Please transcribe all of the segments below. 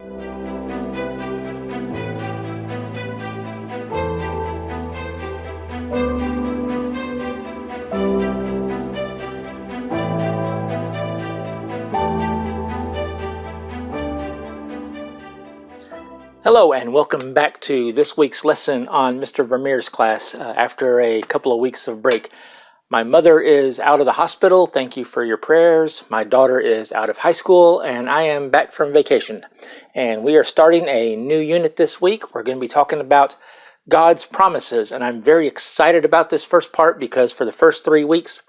Hello and welcome back to this week's lesson on Mr. Vermeer's class after a couple of weeks of break. My mother is out of the hospital. Thank you for your prayers. My daughter is out of high school and I am back from vacation. And we are starting a new unit this week. We're going to be talking about God's promises. And I'm very excited about this first part because for the first 3 weeks,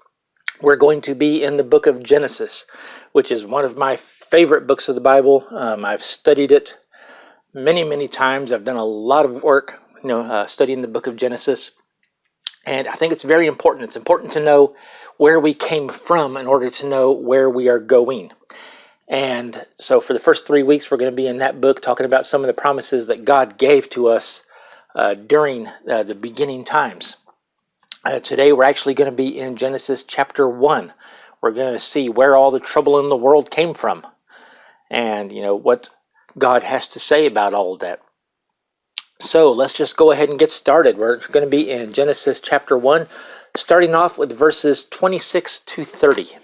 we're going to be in the book of Genesis, which is one of my favorite books of the Bible. I've studied it many times. I've done a lot of work, studying the book of Genesis. And I think it's very important. It's important to know where we came from in order to know where we are going. And so for the first 3 weeks, we're going to be in that book talking about some of the promises that God gave to us during the beginning times. Today, we're actually going to be in Genesis chapter 1. We're going to see where all the trouble in the world came from and, what God has to say about all of that. So let's just go ahead and get started. We're going to be in Genesis chapter 1, starting off with verses 26 to 30.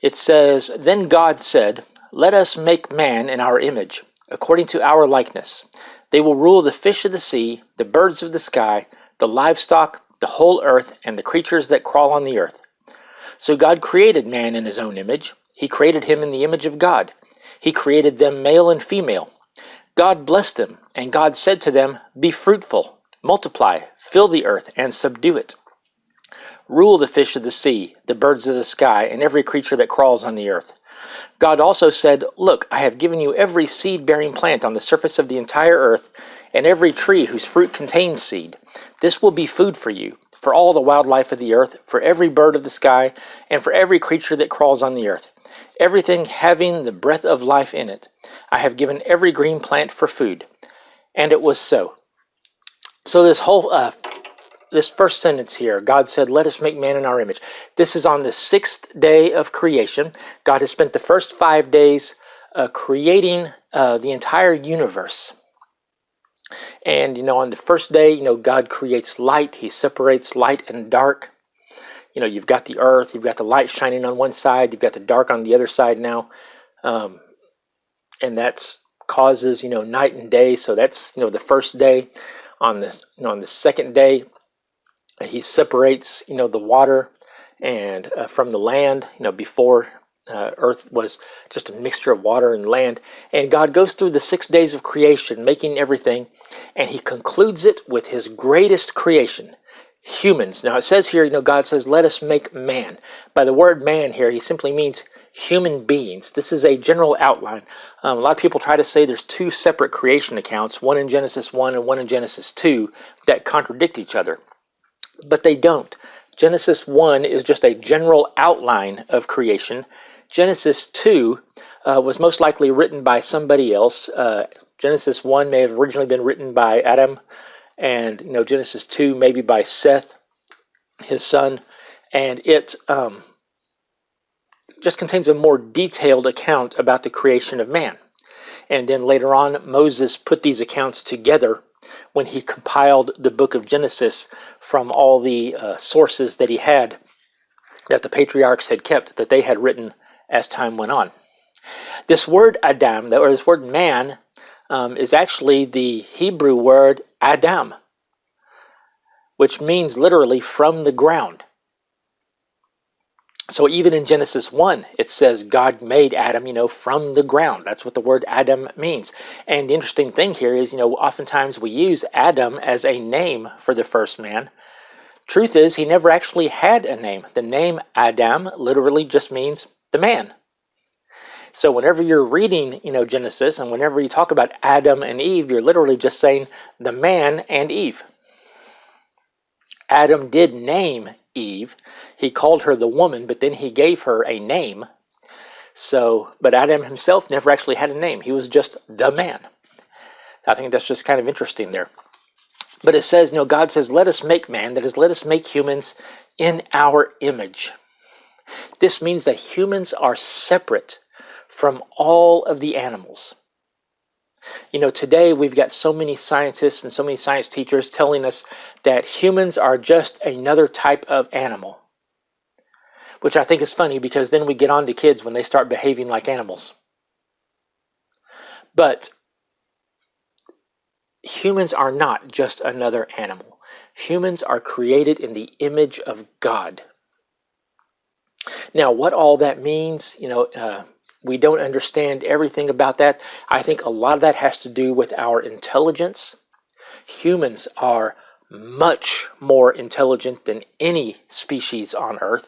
It says, "Then God said, 'Let us make man in our image, according to our likeness. They will rule the fish of the sea, the birds of the sky, the livestock, the whole earth, and the creatures that crawl on the earth.' So God created man in his own image. He created him in the image of God. He created them male and female. God blessed them, and God said to them, 'Be fruitful, multiply, fill the earth, and subdue it. Rule the fish of the sea, the birds of the sky, and every creature that crawls on the earth.' God also said, 'Look, I have given you every seed-bearing plant on the surface of the entire earth, and every tree whose fruit contains seed. This will be food for you, for all the wildlife of the earth, for every bird of the sky, and for every creature that crawls on the earth. Everything having the breath of life in it. I have given every green plant for food.' And it was so." So this first sentence here, God said, "Let us make man in our image." This is on the 6th day of creation. God has spent the first 5 days creating the entire universe. And, on the first day, God creates light. He separates light and dark. You've got the earth, you've got the light shining on one side, you've got the dark on the other side now. And that's causes, night and day. So that's, the first day. On this, on the second day, he separates, the water and from the land, before earth was just a mixture of water and land. And God goes through the 6 days of creation, making everything, and he concludes it with his greatest creation, humans. Now it says here, God says, "Let us make man." By the word man here, he simply means human beings. This is a general outline. A lot of people try to say there's 2 separate creation accounts, one in Genesis 1 and one in Genesis 2, that contradict each other. But they don't. Genesis 1 is just a general outline of creation. Genesis 2 was most likely written by somebody else. Genesis 1 may have originally been written by Adam, and Genesis 2 maybe by Seth, his son, and it just contains a more detailed account about the creation of man. And then later on, Moses put these accounts together when he compiled the book of Genesis from all the sources that he had, that the patriarchs had kept, that they had written as time went on. This word Adam, or this word man, is actually the Hebrew word Adam, which means literally from the ground. So even in Genesis 1, it says God made Adam, from the ground. That's what the word Adam means. And the interesting thing here is, oftentimes we use Adam as a name for the first man. Truth is, he never actually had a name. The name Adam literally just means the man. So whenever you're reading, Genesis, and whenever you talk about Adam and Eve, you're literally just saying the man and Eve. Adam did name Eve. He called her the woman, but then he gave her a name. But Adam himself never actually had a name. He was just the man. I think that's just kind of interesting there. But it says, God says, "Let us make man," that is, let us make humans in our image. This means that humans are separate from all of the animals. Today we've got so many scientists and so many science teachers telling us that humans are just another type of animal, which I think is funny because then we get on to kids when they start behaving like animals. But humans are not just another animal. Humans are created in the image of God. Now, what all that means, we don't understand everything about that. I think a lot of that has to do with our intelligence. Humans are much more intelligent than any species on Earth.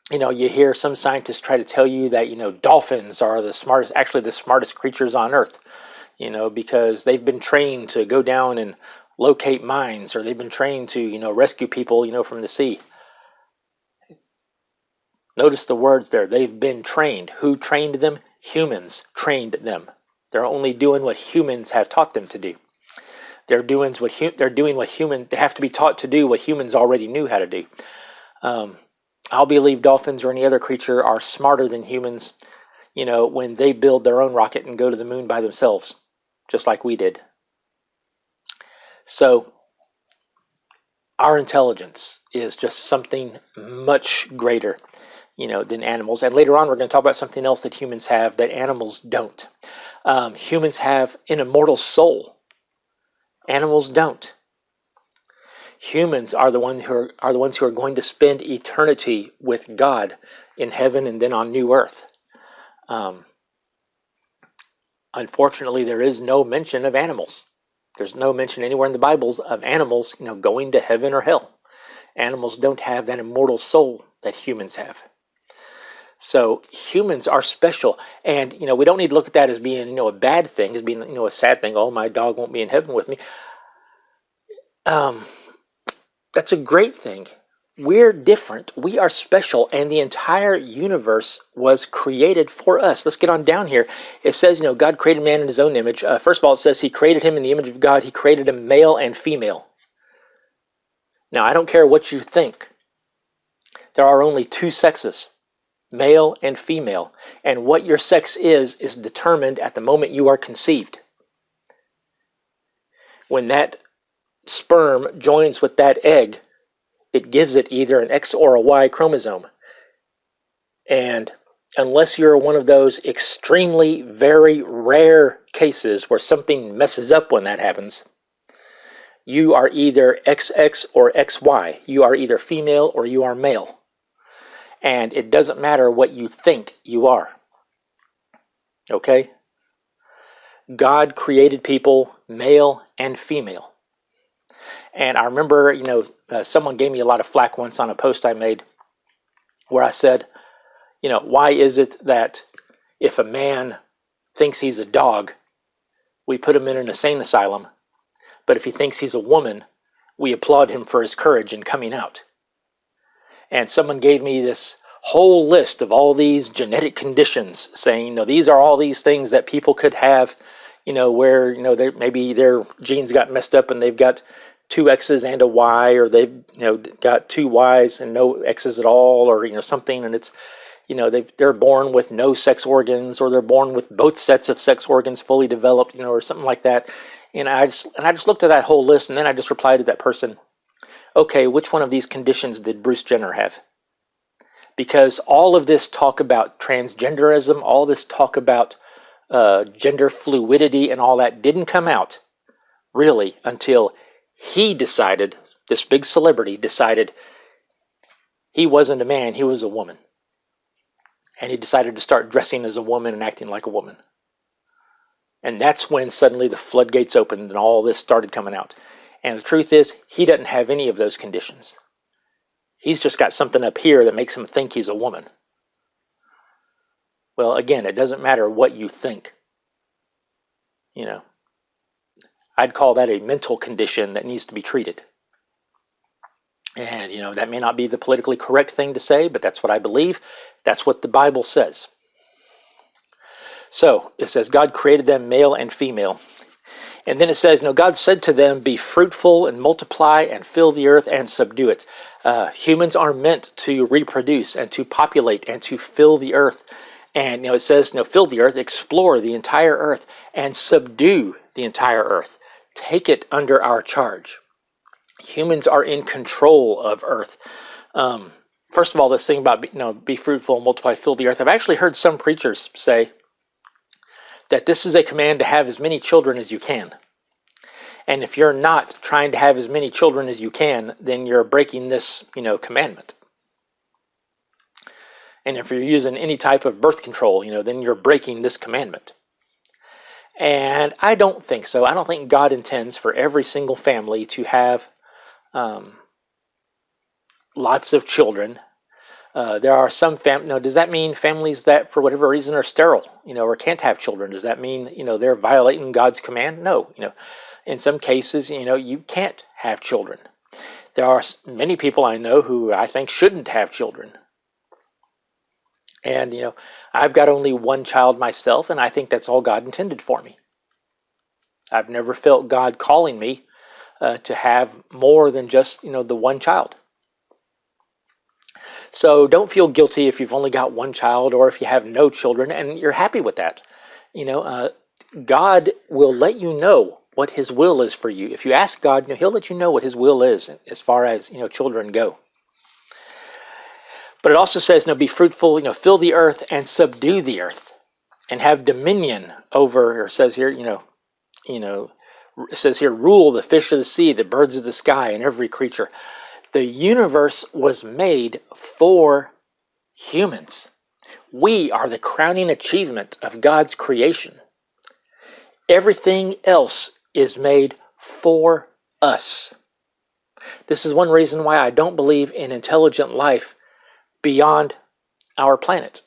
You hear some scientists try to tell you that, dolphins are the smartest creatures on Earth, because they've been trained to go down and locate mines, or they've been trained to, rescue people, from the sea. Notice the words there. They've been trained. Who trained them? Humans trained them. They're only doing what humans have taught them to do. They have to be taught to do what humans already knew how to do. I'll believe dolphins or any other creature are smarter than humans, when they build their own rocket and go to the moon by themselves, just like we did. So, our intelligence is just something much greater, than animals. And later on, we're going to talk about something else that humans have that animals don't. Humans have an immortal soul. Animals don't. Humans are the ones who are going to spend eternity with God in heaven and then on new earth. Unfortunately, there is no mention of animals. There's no mention anywhere in the Bibles of animals, going to heaven or hell. Animals don't have that immortal soul that humans have. So humans are special, and we don't need to look at that as being a bad thing, as being a sad thing. Oh, my dog won't be in heaven with me. That's a great thing. We're different. We are special, and the entire universe was created for us. Let's get on down here. It says, God created man in his own image. First of all, it says he created him in the image of God. He created him male and female. Now, I don't care what you think. There are only two sexes, male and female. And what your sex is determined at the moment you are conceived. When that sperm joins with that egg, it gives it either an X or a Y chromosome. And unless you're one of those extremely, very rare cases where something messes up when that happens, you are either XX or XY. You are either female or you are male. And it doesn't matter what you think you are. Okay? God created people male and female. And I remember, someone gave me a lot of flack once on a post I made where I said, why is it that if a man thinks he's a dog, we put him in an insane asylum, but if he thinks he's a woman, we applaud him for his courage in coming out? And someone gave me this whole list of all these genetic conditions, saying, these are all these things that people could have, where, maybe their genes got messed up and they've got two X's and a Y, or they've, got two Y's and no X's at all, or, something, and it's, they're born with no sex organs, or they're born with both sets of sex organs fully developed, or something like that. And I just looked at that whole list, and then I just replied to that person, okay, which one of these conditions did Bruce Jenner have? Because all of this talk about transgenderism, all this talk about gender fluidity and all that didn't come out, really, until he decided, this big celebrity decided he wasn't a man, he was a woman. And he decided to start dressing as a woman and acting like a woman. And that's when suddenly the floodgates opened and all this started coming out. And the truth is, he doesn't have any of those conditions. He's just got something up here that makes him think he's a woman. Well, again, it doesn't matter what you think. I'd call that a mental condition that needs to be treated. And, that may not be the politically correct thing to say, but that's what I believe. That's what the Bible says. So, it says God created them male and female. And then it says, God said to them, be fruitful and multiply and fill the earth and subdue it. Humans are meant to reproduce and to populate and to fill the earth. And it says, fill the earth, explore the entire earth, and subdue the entire earth. Take it under our charge. Humans are in control of earth. First of all, this thing about be fruitful, multiply, fill the earth. I've actually heard some preachers say that this is a command to have as many children as you can. And if you're not trying to have as many children as you can, then you're breaking this, commandment. And if you're using any type of birth control, then you're breaking this commandment. And I don't think so. I don't think God intends for every single family to have lots of children. There are some does that mean families that for whatever reason are sterile, or can't have children? Does that mean, they're violating God's command? No, in some cases, you can't have children. There are many people I know who I think shouldn't have children. And, I've got only one child myself, and I think that's all God intended for me. I've never felt God calling me to have more than just, the one child. So don't feel guilty if you've only got one child or if you have no children and you're happy with that. God will let you know what his will is for you. If you ask God, he'll let you know what his will is as far as, children go. But it also says, be fruitful, fill the earth and subdue the earth and have dominion over, or it says here, it says here, rule the fish of the sea, the birds of the sky, and every creature. The universe was made for humans. We are the crowning achievement of God's creation. Everything else is made for us. This is one reason why I don't believe in intelligent life beyond our planet.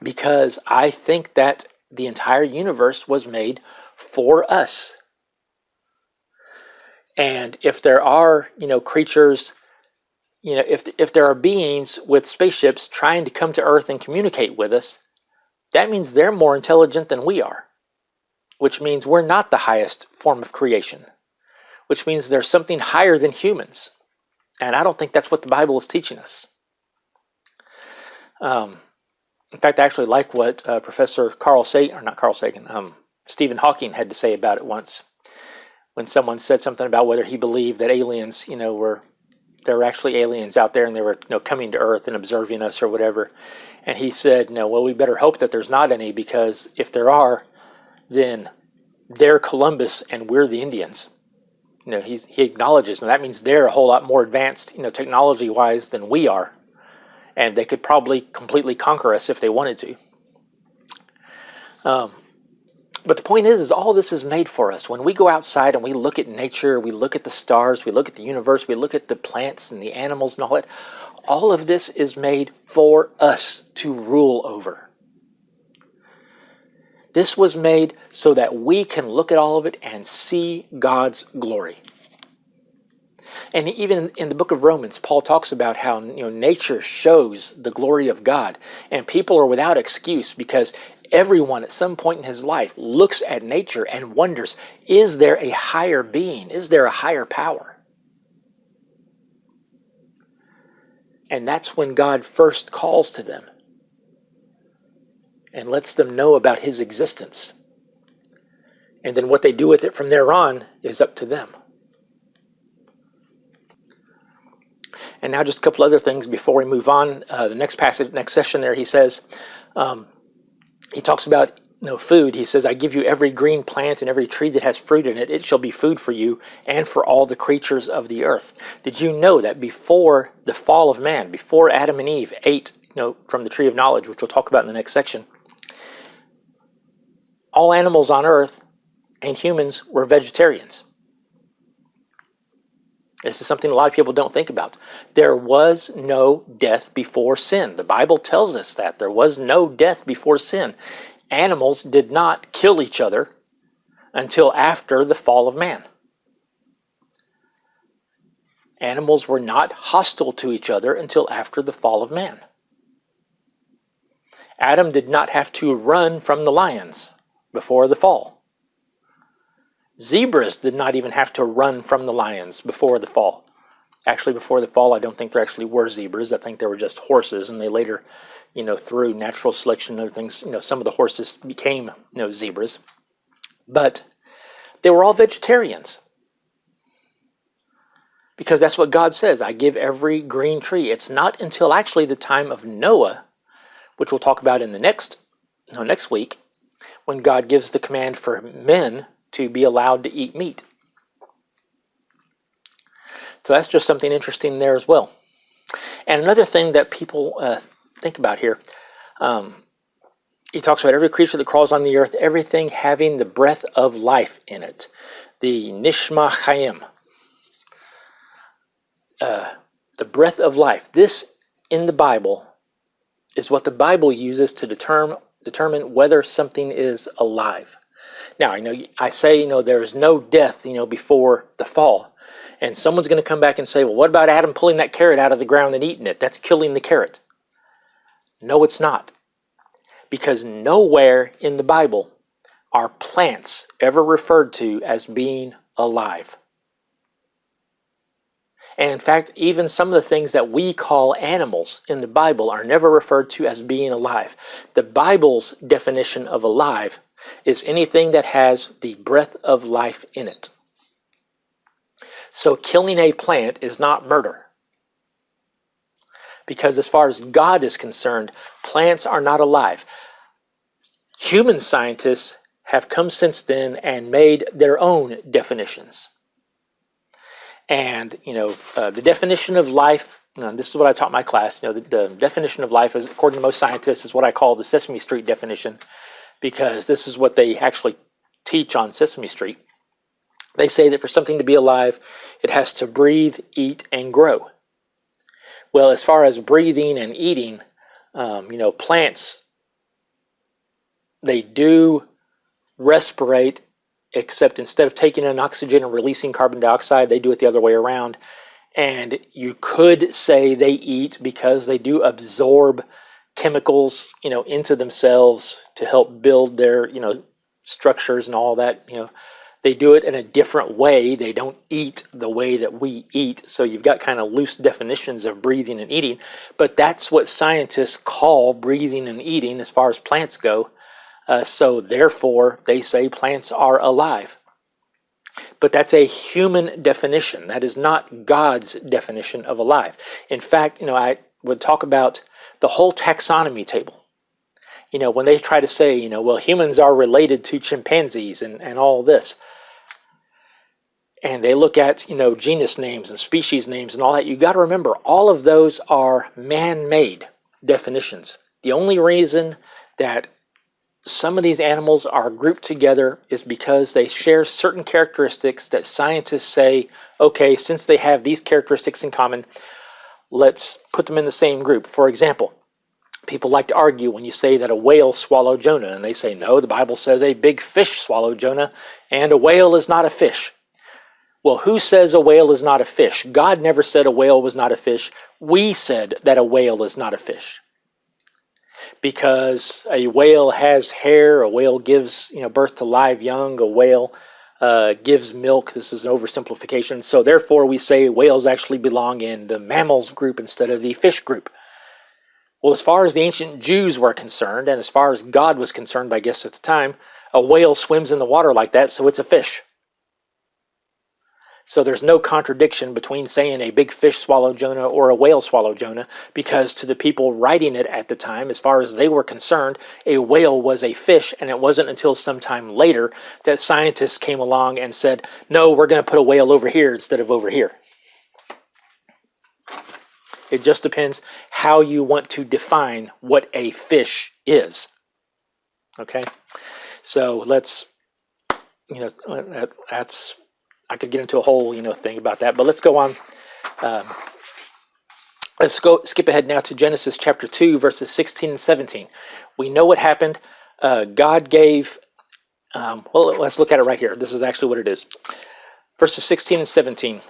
Because I think that the entire universe was made for us. And if there are, creatures, if there are beings with spaceships trying to come to Earth and communicate with us, that means they're more intelligent than we are, which means we're not the highest form of creation, which means there's something higher than humans. And I don't think that's what the Bible is teaching us. In fact, I actually like what Professor Stephen Hawking had to say about it once, when someone said something about whether he believed that aliens, there were actually aliens out there and they were, coming to Earth and observing us or whatever. And he said, well, we better hope that there's not any, because if there are, then they're Columbus and we're the Indians. He acknowledges, and that means they're a whole lot more advanced, technology-wise than we are. And they could probably completely conquer us if they wanted to. But the point is all this is made for us. When we go outside and we look at nature, we look at the stars, we look at the universe, we look at the plants and the animals and all of this is made for us to rule over. This was made so that we can look at all of it and see God's glory. And even in the book of Romans, Paul talks about how nature shows the glory of God, and people are without excuse because everyone at some point in his life looks at nature and wonders, is there a higher being? Is there a higher power? And that's when God first calls to them and lets them know about his existence. And then what they do with it from there on is up to them. And now just a couple other things before we move on. The next passage, next session there, he says, he talks about food. He says, I give you every green plant and every tree that has fruit in it. It shall be food for you and for all the creatures of the earth. Did you know that before the fall of man, before Adam and Eve ate from the tree of knowledge, which we'll talk about in the next section, all animals on earth and humans were vegetarians? This is something a lot of people don't think about. There was no death before sin. The Bible tells us that. There was no death before sin. Animals did not kill each other until after the fall of man. Animals were not hostile to each other until after the fall of man. Adam did not have to run from the lions before the fall. Zebras did not even have to run from the lions before the fall. Actually, before the fall, I don't think there actually were zebras. I think they were just horses, and they later, through natural selection and other things, some of the horses became, zebras. But they were all vegetarians. Because that's what God says, I give every green tree. It's not until actually the time of Noah, which we'll talk about in the next week, when God gives the command for men to be allowed to eat meat. So that's just something interesting there as well. And another thing that people think about here, he talks about every creature that crawls on the earth, everything having the breath of life in it, the nishma chayim, the breath of life. This in the Bible is what the Bible uses to determine whether something is alive. Now, I say, there is no death, before the fall. And someone's going to come back and say, well, what about Adam pulling that carrot out of the ground and eating it? That's killing the carrot. No, it's not. Because nowhere in the Bible are plants ever referred to as being alive. And in fact, even some of the things that we call animals in the Bible are never referred to as being alive. The Bible's definition of alive is anything that has the breath of life in it. So killing a plant is not murder. Because as far as God is concerned, plants are not alive. Human scientists have come since then and made their own definitions. And, the definition of life, this is what I taught my class, the definition of life, is, according to most scientists, is what I call the Sesame Street definition, because this is what they actually teach on Sesame Street. They say that for something to be alive, it has to breathe, eat, and grow. Well, as far as breathing and eating, plants, they do respirate, except instead of taking in oxygen and releasing carbon dioxide, they do it the other way around. And you could say they eat because they do absorb chemicals, into themselves to help build their, structures and all that, They do it in a different way. They don't eat the way that we eat. So you've got kind of loose definitions of breathing and eating. But that's what scientists call breathing and eating as far as plants go. So therefore, they say plants are alive. But that's a human definition. That is not God's definition of alive. In fact, I would talk about the whole taxonomy table. When they try to say, well, humans are related to chimpanzees and all this. And they look at, genus names and species names and all that. You got to remember, all of those are man-made definitions. The only reason that some of these animals are grouped together is because they share certain characteristics that scientists say, okay, since they have these characteristics in common, let's put them in the same group. For example, people like to argue when you say that a whale swallowed Jonah, and they say, no, the Bible says a big fish swallowed Jonah, and a whale is not a fish. Well, who says a whale is not a fish? God never said a whale was not a fish. We said that a whale is not a fish. Because a whale has hair, a whale gives birth to live young, a whale gives milk. This is an oversimplification. So therefore we say whales actually belong in the mammals group instead of the fish group. Well, as far as the ancient Jews were concerned, and as far as God was concerned, I guess at the time, a whale swims in the water like that, so it's a fish. So there's no contradiction between saying a big fish swallowed Jonah or a whale swallowed Jonah, because to the people writing it at the time, as far as they were concerned, a whale was a fish, and it wasn't until some time later that scientists came along and said, no, we're going to put a whale over here instead of over here. It just depends how you want to define what a fish is. Okay? So let's, that's... I could get into a whole, thing about that, but let's go on. Let's skip ahead now to Genesis chapter 2, verses 16 and 17. We know what happened. God gave, let's look at it right here. This is actually what it is. Verses 16 and 17.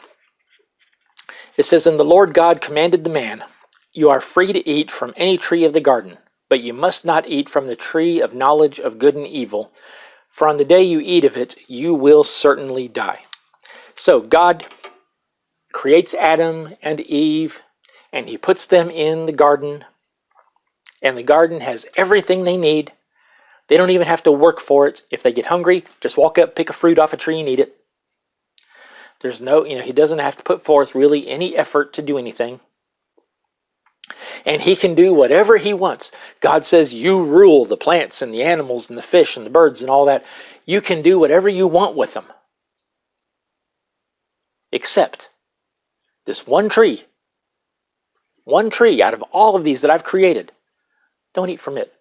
It says, and the Lord God commanded the man, you are free to eat from any tree of the garden, but you must not eat from the tree of knowledge of good and evil, For on the day you eat of it, you will certainly die. So God creates Adam and Eve, and he puts them in the garden, and the garden has everything they need. They don't even have to work for it. If they get hungry, just walk up, pick a fruit off a tree, and eat it. There's no, he doesn't have to put forth really any effort to do anything. And he can do whatever he wants. God says, you rule the plants and the animals and the fish and the birds and all that. You can do whatever you want with them. Except this one tree out of all of these that I've created. Don't eat from it.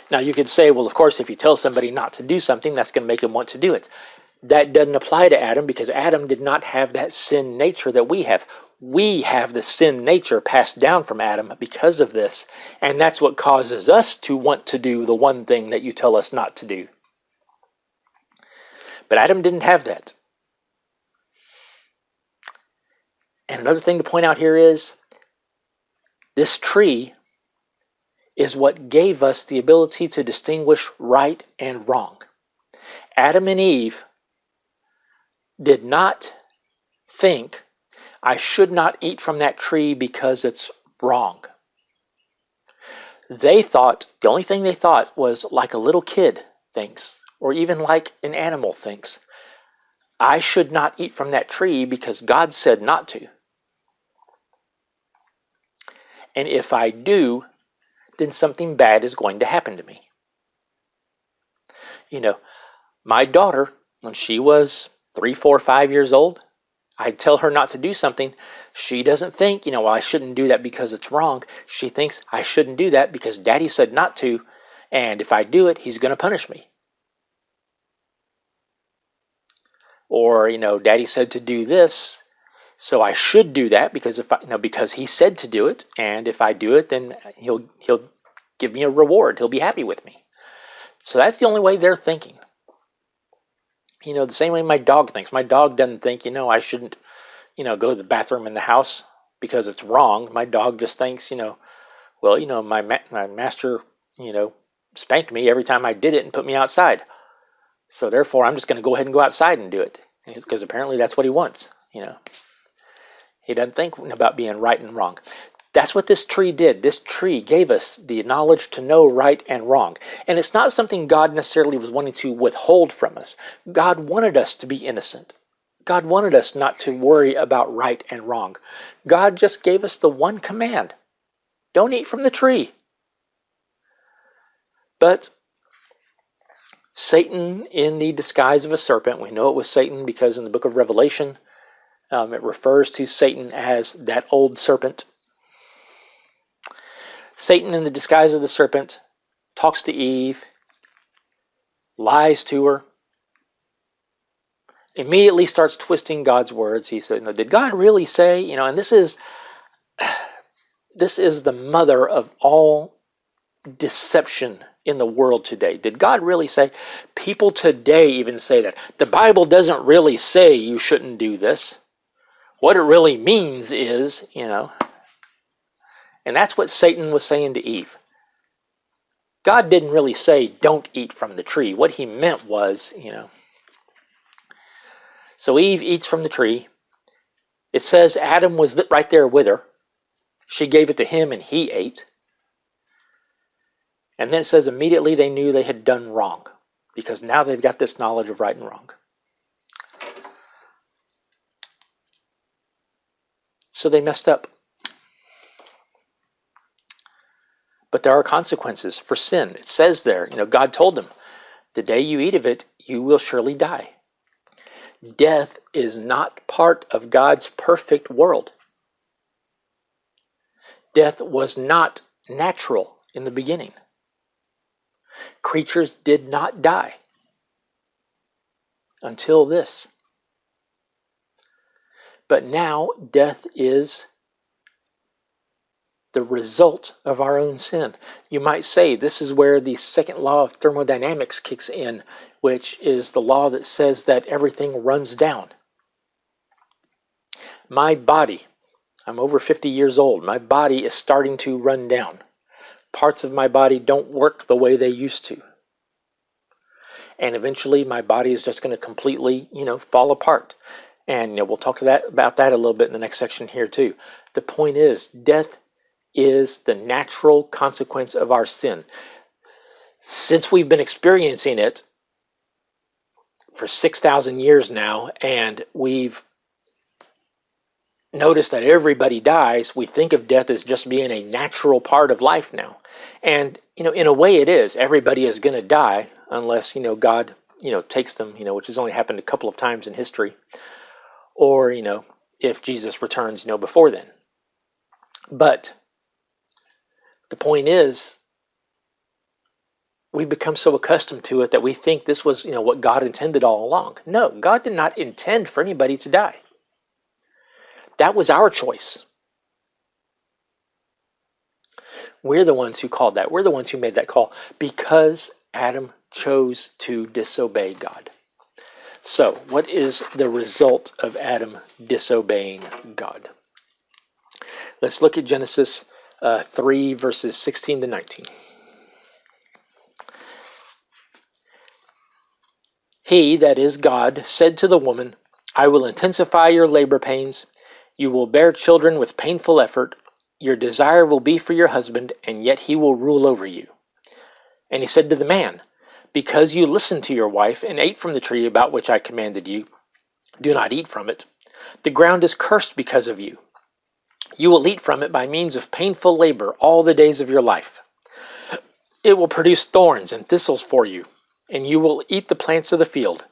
Now you could say, well, of course, if you tell somebody not to do something, that's going to make them want to do it. That doesn't apply to Adam because Adam did not have that sin nature that we have. We have the sin nature passed down from Adam because of this, and that's what causes us to want to do the one thing that you tell us not to do. But Adam didn't have that. And another thing to point out here is this tree is what gave us the ability to distinguish right and wrong. Adam and Eve did not think, I should not eat from that tree because it's wrong. They thought, the only thing they thought was like a little kid thinks, or even like an animal thinks, I should not eat from that tree because God said not to. And if I do, then something bad is going to happen to me. My daughter, when she was 3, 4, 5 years old, I'd tell her not to do something. She doesn't think, well, I shouldn't do that because it's wrong. She thinks I shouldn't do that because Daddy said not to, and if I do it, he's going to punish me. Or, Daddy said to do this, so I should do that because because he said to do it, and if I do it, then he'll give me a reward. He'll be happy with me. So that's the only way they're thinking. The same way my dog thinks. My dog doesn't think, I shouldn't, go to the bathroom in the house because it's wrong. My dog just thinks, my master, spanked me every time I did it and put me outside. So therefore, I'm just going to go ahead and go outside and do it because apparently that's what he wants. He doesn't think about being right and wrong. That's what this tree did. This tree gave us the knowledge to know right and wrong. And it's not something God necessarily was wanting to withhold from us. God wanted us to be innocent. God wanted us not to worry about right and wrong. God just gave us the one command. Don't eat from the tree. But Satan, in the disguise of a serpent, we know it was Satan because in the book of Revelation, it refers to Satan as that old serpent. Satan, in the disguise of the serpent, talks to Eve, lies to her, immediately starts twisting God's words. He said, did God really say, and this is the mother of all deception in the world today. Did God really say? People today even say that. The Bible doesn't really say you shouldn't do this. What it really means is, and that's what Satan was saying to Eve. God didn't really say, don't eat from the tree. What he meant was, So Eve eats from the tree. It says Adam was right there with her. She gave it to him and he ate. And then it says immediately they knew they had done wrong because now they've got this knowledge of right and wrong. So they messed up. But there are consequences for sin. It says there, God told them, the day you eat of it, you will surely die. Death is not part of God's perfect world. Death was not natural in the beginning. Creatures did not die until this. But now death is the result of our own sin. You might say this is where the second law of thermodynamics kicks in, which is the law that says that everything runs down. My body, I'm over 50 years old, my body is starting to run down. parts of my body don't work the way they used to. And eventually my body is just going to completely, fall apart. And we'll talk about that a little bit in the next section here too. The point is, death is the natural consequence of our sin. Since we've been experiencing it for 6,000 years now, and we've noticed that everybody dies, we think of death as just being a natural part of life now. And, in a way it is. Everybody is going to die unless, God, takes them, which has only happened a couple of times in history. Or, if Jesus returns, before then. But the point is, we've become so accustomed to it that we think this was, what God intended all along. No, God did not intend for anybody to die. That was our choice. We're the ones who called that. We're the ones who made that call because Adam chose to disobey God. So, what is the result of Adam disobeying God? Let's look at Genesis 3, verses 16 to 19. He, that is God, said to the woman, I will intensify your labor pains. You will bear children with painful effort. Your desire will be for your husband, and yet he will rule over you. And he said to the man, because you listened to your wife and ate from the tree about which I commanded you, do not eat from it. The ground is cursed because of you. You will eat from it by means of painful labor all the days of your life. It will produce thorns and thistles for you, and you will eat the plants of the field.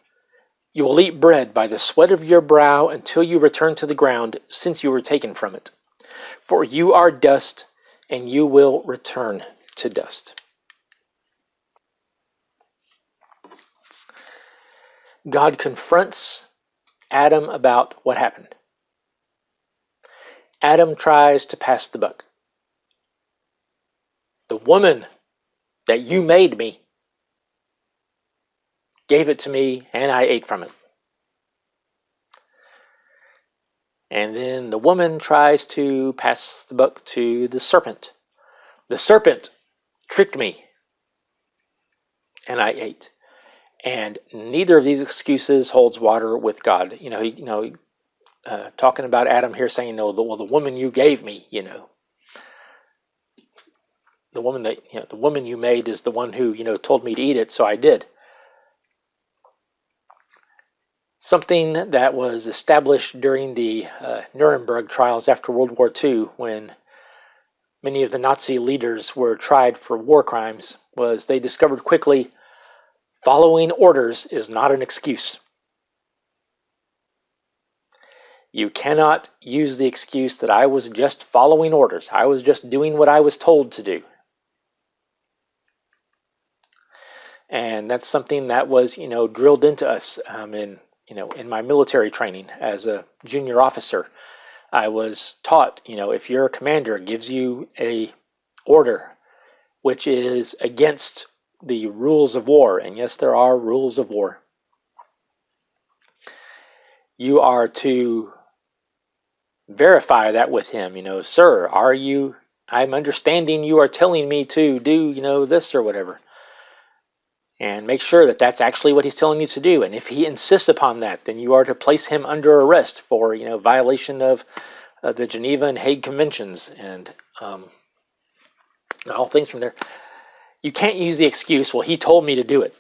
You will eat bread by the sweat of your brow until you return to the ground, since you were taken from it. For you are dust, and you will return to dust. God confronts Adam about what happened. Adam tries to pass the buck. The woman that you made me gave it to me, and I ate from it. And then the woman tries to pass the buck to the serpent. The serpent tricked me, and I ate. And neither of these excuses holds water with God. Talking about Adam here saying, no, the woman you gave me, the woman you made is the one who, told me to eat it, so I did. Something that was established during the Nuremberg trials after World War II, when many of the Nazi leaders were tried for war crimes, was they discovered quickly following orders is not an excuse. You cannot use the excuse that I was just following orders. I was just doing what I was told to do. And that's something that was, drilled into us in my military training as a junior officer. I was taught, if your commander gives you a order which is against the rules of war, and yes, there are rules of war, you are to verify that with him. Sir, I'm understanding you are telling me to do, this or whatever. And make sure that that's actually what he's telling you to do. And if he insists upon that, then you are to place him under arrest for, violation of the Geneva and Hague Conventions and all things from there. You can't use the excuse, well, he told me to do it.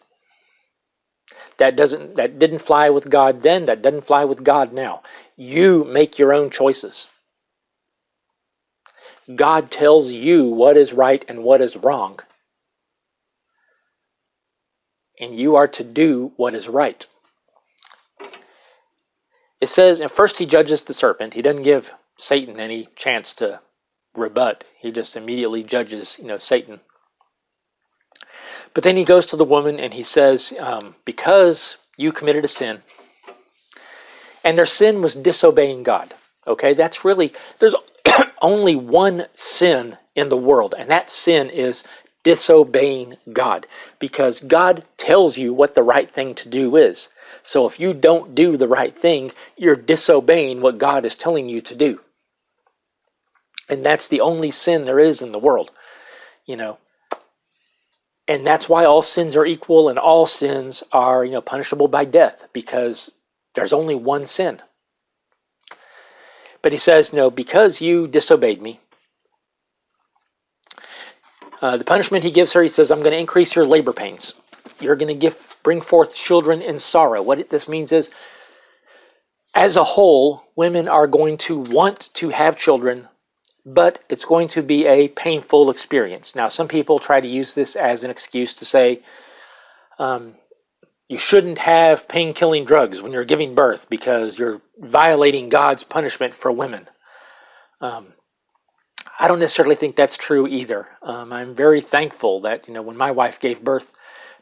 That didn't fly with God then, that doesn't fly with God now. You make your own choices. God tells you what is right and what is wrong. And you are to do what is right. It says, and first he judges the serpent. He doesn't give Satan any chance to rebut. He just immediately judges, Satan. But then he goes to the woman and he says, because you committed a sin, and their sin was disobeying God. Okay, there's only one sin in the world, and that sin is disobeying God, because God tells you what the right thing to do is. So if you don't do the right thing, you're disobeying what God is telling you to do. And that's the only sin there is in the world. you know. And that's why all sins are equal and all sins are, punishable by death, because there's only one sin. But he says, no, because you disobeyed me, the punishment he gives her, he says, I'm going to increase your labor pains. You're going to bring forth children in sorrow. What this means is, as a whole, women are going to want to have children, but it's going to be a painful experience. Now, some people try to use this as an excuse to say, you shouldn't have pain-killing drugs when you're giving birth because you're violating God's punishment for women. I don't necessarily think that's true either. I'm very thankful that, when my wife gave birth,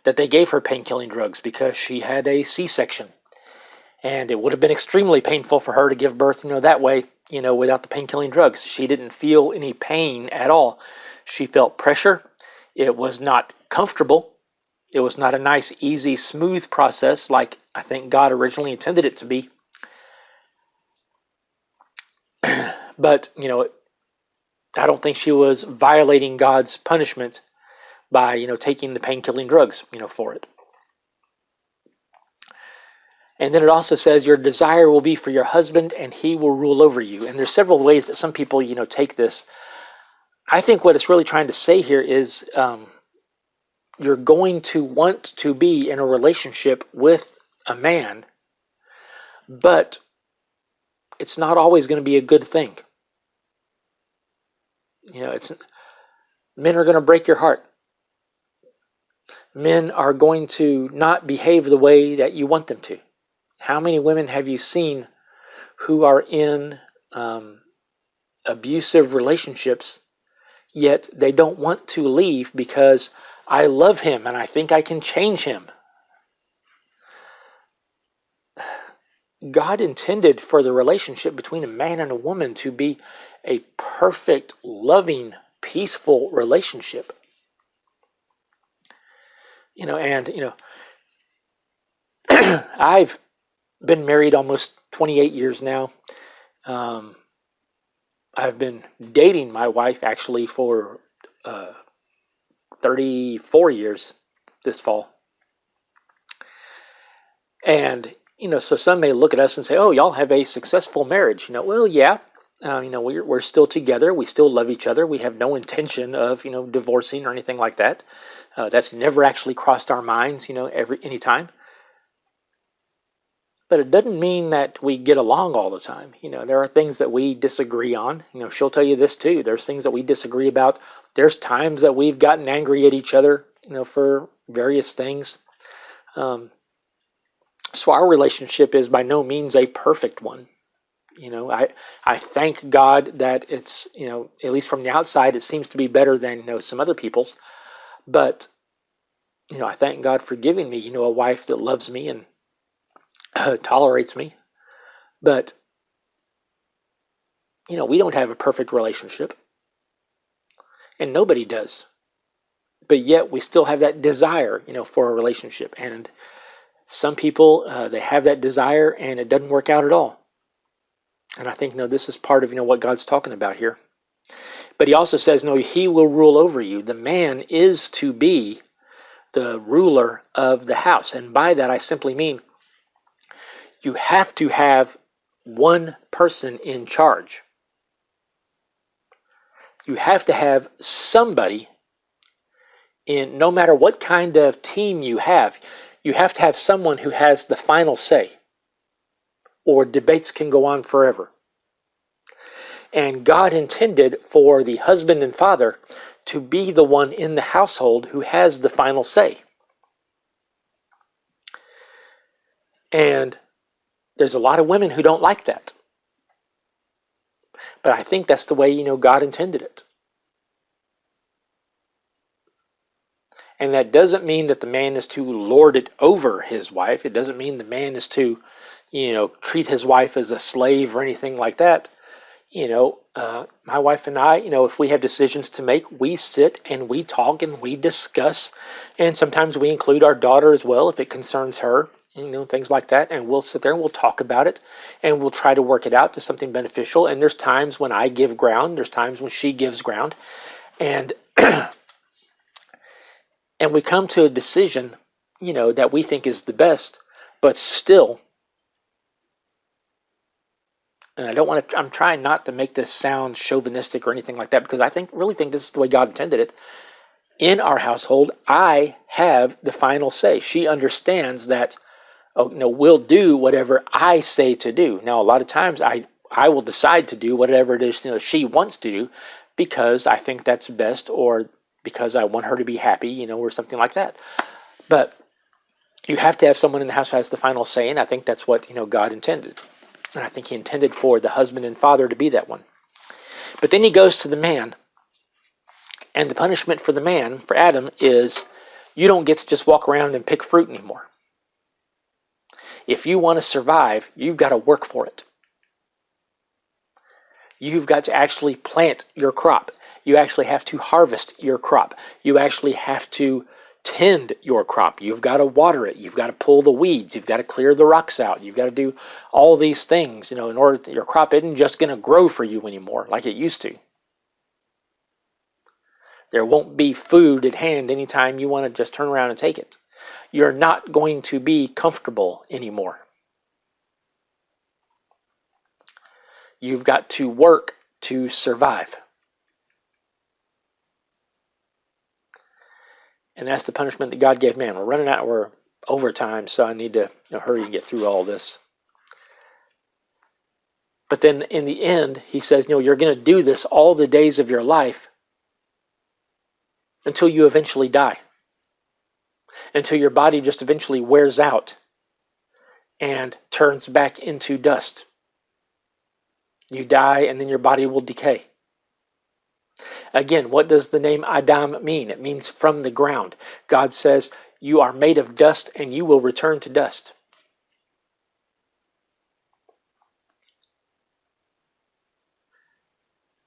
that they gave her pain-killing drugs because she had a C-section. And it would have been extremely painful for her to give birth, that way, without the pain-killing drugs. She didn't feel any pain at all. She felt pressure. It was not comfortable. It was not a nice, easy, smooth process like I think God originally intended it to be. But, I don't think she was violating God's punishment by, taking the pain-killing drugs, for it. And then it also says your desire will be for your husband and he will rule over you. And there's several ways that some people, take this. I think what it's really trying to say here is you're going to want to be in a relationship with a man, but it's not always going to be a good thing. Men are going to break your heart. Men are going to not behave the way that you want them to. How many women have you seen who are in abusive relationships, yet they don't want to leave because I love him and I think I can change him? God intended for the relationship between a man and a woman to be a perfect, loving, peaceful relationship. I've been married almost 28 years now. I've been dating my wife actually for 34 years this fall. And, so some may look at us and say, oh, y'all have a successful marriage. Well, yeah, we're still together. We still love each other. We have no intention of, divorcing or anything like that. That's never actually crossed our minds, any time. But it doesn't mean that we get along all the time. There are things that we disagree on. She'll tell you this too. There's things that we disagree about. There's times that we've gotten angry at each other, for various things. So our relationship is by no means a perfect one. I thank God that it's, at least from the outside, it seems to be better than, some other people's. But, I thank God for giving me, a wife that loves me and tolerates me. But, we don't have a perfect relationship. And nobody does. But yet we still have that desire, for a relationship. And some people, they have that desire and it doesn't work out at all. And I think, this is part of, what God's talking about here. But he also says, no, he will rule over you. The man is to be the ruler of the house. And by that, I simply mean you have to have one person in charge. You have to have somebody in, no matter what kind of team you have to have someone who has the final say, or debates can go on forever. And God intended for the husband and father to be the one in the household who has the final say. And there's a lot of women who don't like that. But I think that's the way, God intended it. And that doesn't mean that the man is to lord it over his wife. It doesn't mean the man is to, treat his wife as a slave or anything like that. My wife and I, if we have decisions to make, we sit and we talk and we discuss. And sometimes we include our daughter as well if it concerns her, things like that. And we'll sit there and we'll talk about it and we'll try to work it out to something beneficial. And there's times when I give ground. There's times when she gives ground. And And we come to a decision, that we think is the best, but still, and I'm trying not to make this sound chauvinistic or anything like that, because really think this is the way God intended it. In our household, I have the final say. She understands that, we'll do whatever I say to do. Now, a lot of times I will decide to do whatever it is, she wants to do, because I think that's best, or because I want her to be happy, or something like that. But you have to have someone in the house who has the final say, and I think that's what, God intended. And I think he intended for the husband and father to be that one. But then he goes to the man, and the punishment for the man, for Adam, is you don't get to just walk around and pick fruit anymore. If you want to survive, you've got to work for it. You've got to actually plant your crop. You actually have to harvest your crop. You actually have to tend your crop. You've got to water it. You've got to pull the weeds. You've got to clear the rocks out. You've got to do all these things, in order that your crop isn't just going to grow for you anymore like it used to. There won't be food at hand anytime you want to just turn around and take it. You're not going to be comfortable anymore. You've got to work to survive. And that's the punishment that God gave man. We're over time, so I need to hurry and get through all this. But then in the end, he says, you're going to do this all the days of your life until you eventually die. Until your body just eventually wears out and turns back into dust. You die, and then your body will decay. Again, what does the name Adam mean? It means from the ground. God says, you are made of dust, and you will return to dust.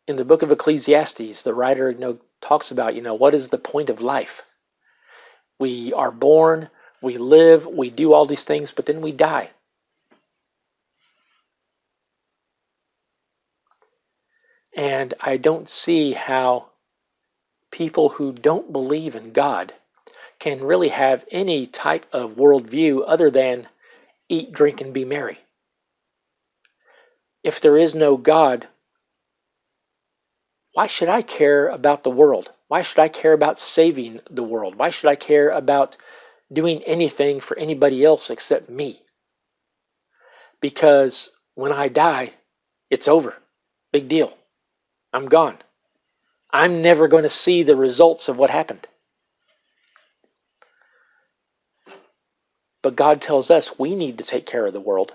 In the book of Ecclesiastes, the writer talks about, what is the point of life? We are born, we live, we do all these things, but then we die. And I don't see how people who don't believe in God can really have any type of worldview other than eat, drink, and be merry. If there is no God, why should I care about the world? Why should I care about saving the world? Why should I care about doing anything for anybody else except me? Because when I die, it's over. Big deal. I'm gone. I'm never going to see the results of what happened. But God tells us we need to take care of the world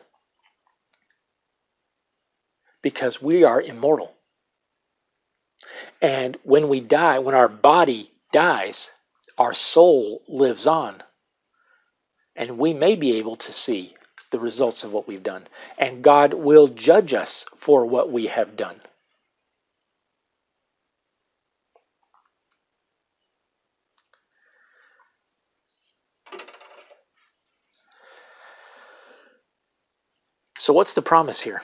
because we are immortal. And when we die, when our body dies, our soul lives on. And we may be able to see the results of what we've done. And God will judge us for what we have done. So what's the promise here?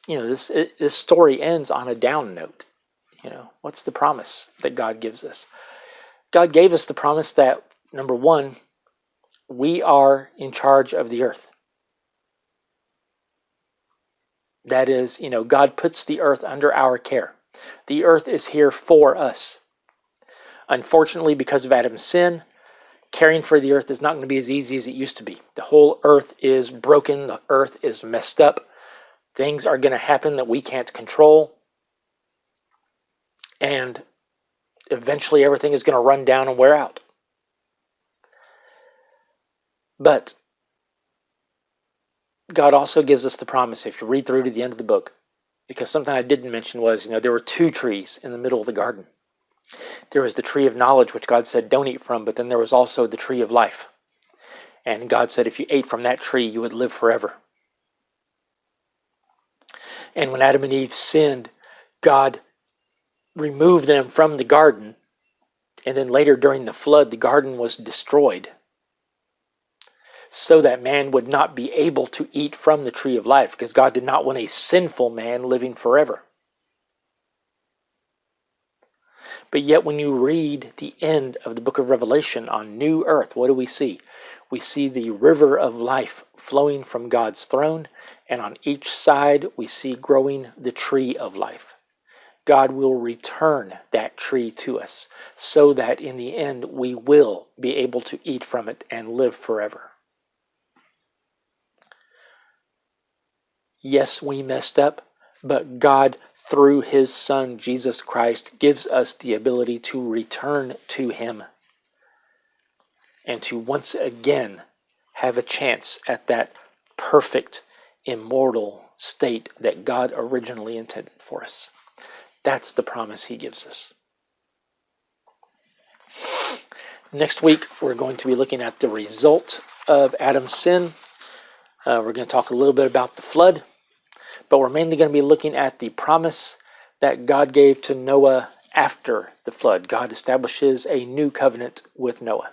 This story ends on a down note. What's the promise that God gives us? God gave us the promise that, number one, we are in charge of the earth. That is, God puts the earth under our care. The earth is here for us. Unfortunately, because of Adam's sin, caring for the earth is not going to be as easy as it used to be. The whole earth is broken. The earth is messed up. Things are going to happen that we can't control. And eventually everything is going to run down and wear out. But God also gives us the promise, if you read through to the end of the book, because something I didn't mention was, there were two trees in the middle of the garden. There was the tree of knowledge, which God said don't eat from, but then there was also the tree of life. And God said if you ate from that tree, you would live forever. And when Adam and Eve sinned, God removed them from the garden. And then later during the flood, the garden was destroyed so that man would not be able to eat from the tree of life, because God did not want a sinful man living forever. But yet when you read the end of the book of Revelation on new earth, what do we see? We see the river of life flowing from God's throne, and on each side we see growing the tree of life. God will return that tree to us so that in the end we will be able to eat from it and live forever. Yes, we messed up, but God, through his Son, Jesus Christ, gives us the ability to return to him and to once again have a chance at that perfect, immortal state that God originally intended for us. That's the promise he gives us. Next week, we're going to be looking at the result of Adam's sin. We're going to talk a little bit about the flood, but we're mainly going to be looking at the promise that God gave to Noah after the flood. God establishes a new covenant with Noah.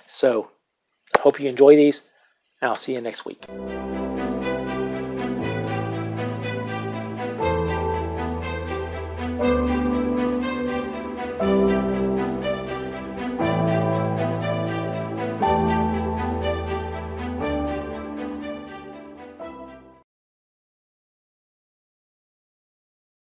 So, I hope you enjoy these, and I'll see you next week.